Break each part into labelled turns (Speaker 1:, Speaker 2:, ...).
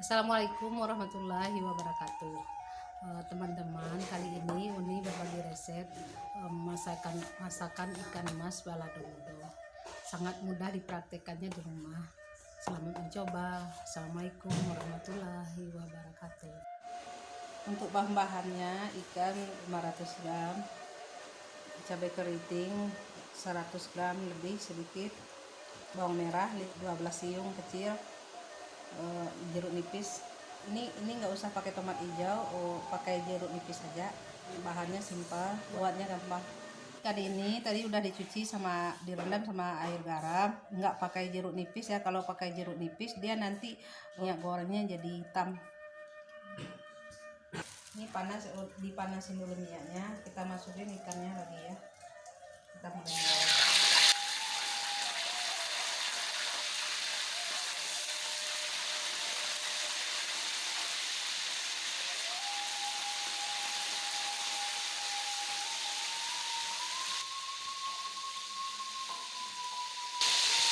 Speaker 1: Assalamualaikum warahmatullahi wabarakatuh. Teman-teman, kali ini Uni berbagi resep masakan ikan mas balado mudo. Sangat mudah dipraktekannya di rumah. Selamat mencoba. Assalamualaikum warahmatullahi wabarakatuh. Untuk bahan-bahannya, ikan 500 gram, cabai keriting 100 gram lebih sedikit, bawang merah 12 siung kecil, jeruk nipis. Ini nggak usah pakai tomat hijau, pakai jeruk nipis saja. Bahannya simpel, buatnya gampang. Ikan ini tadi udah dicuci sama direndam sama air garam. Nggak pakai jeruk nipis ya. Kalau pakai jeruk nipis dia nanti minyak gorengnya jadi hitam. Ini panas, dipanasin dulu minyaknya. Kita masukin ikannya lagi ya. Kita mulai.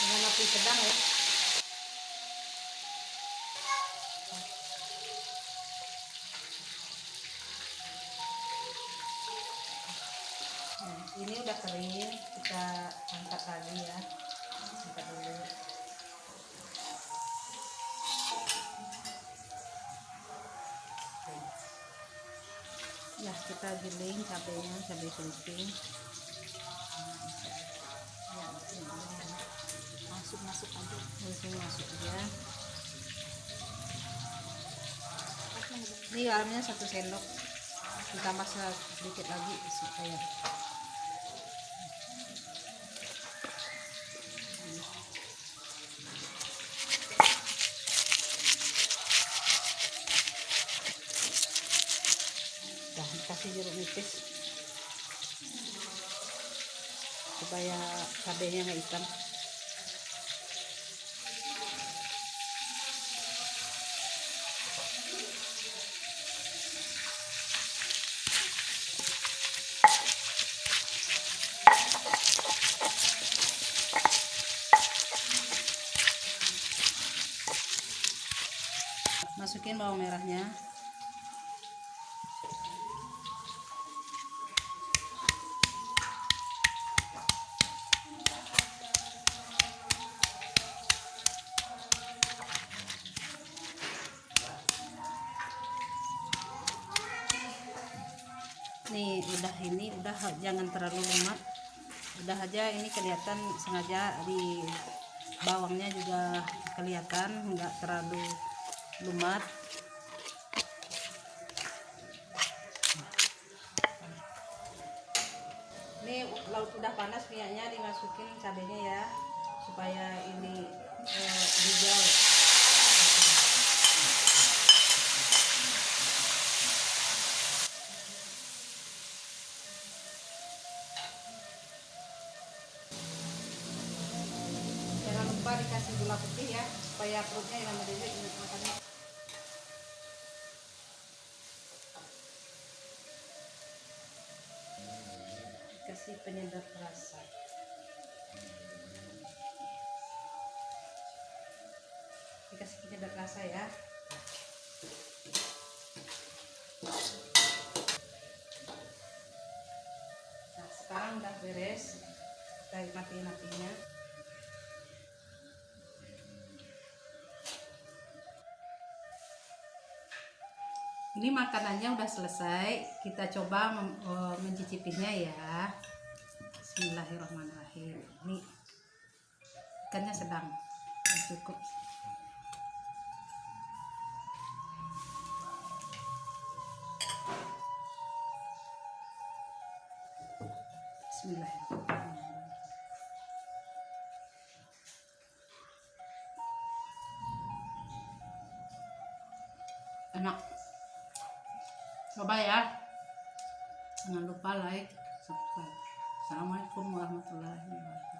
Speaker 1: Dengan api sedang ya. Nah, ini udah kering, kita angkat lagi ya. Angkat dulu. Ya, kita giling cabenya, cabai keriting. Ya, masuk aja, masuk ya. Ini garamnya 1 sendok, ditambah sedikit lagi supaya kasih jeruk nipis supaya cabenya nggak hitam. Masukin bawang merahnya. Nih udah jangan terlalu lumat, udah aja. Ini kelihatan sengaja di bawangnya juga kelihatan nggak terlalu lumat. Ini laut udah panas, minyaknya dimasukin cabenya ya supaya ini hijau. Jangan lupa dikasih gula putih ya supaya perutnya yang mendidih ingat makannya. Kasih penyedap rasa. Dikasih penyedap rasa ya. Nah, sekarang udah beres, kita matiin apinya. Ini makanannya udah selesai, kita coba mencicipinya ya. Bismillahirrahmanirrahim. Ini ikannya sedang, cukup. Bismillahirrahmanirrahim. Enak. Coba ya. Jangan lupa like, subscribe. Assalamualaikum warahmatullahi wabarakatuh.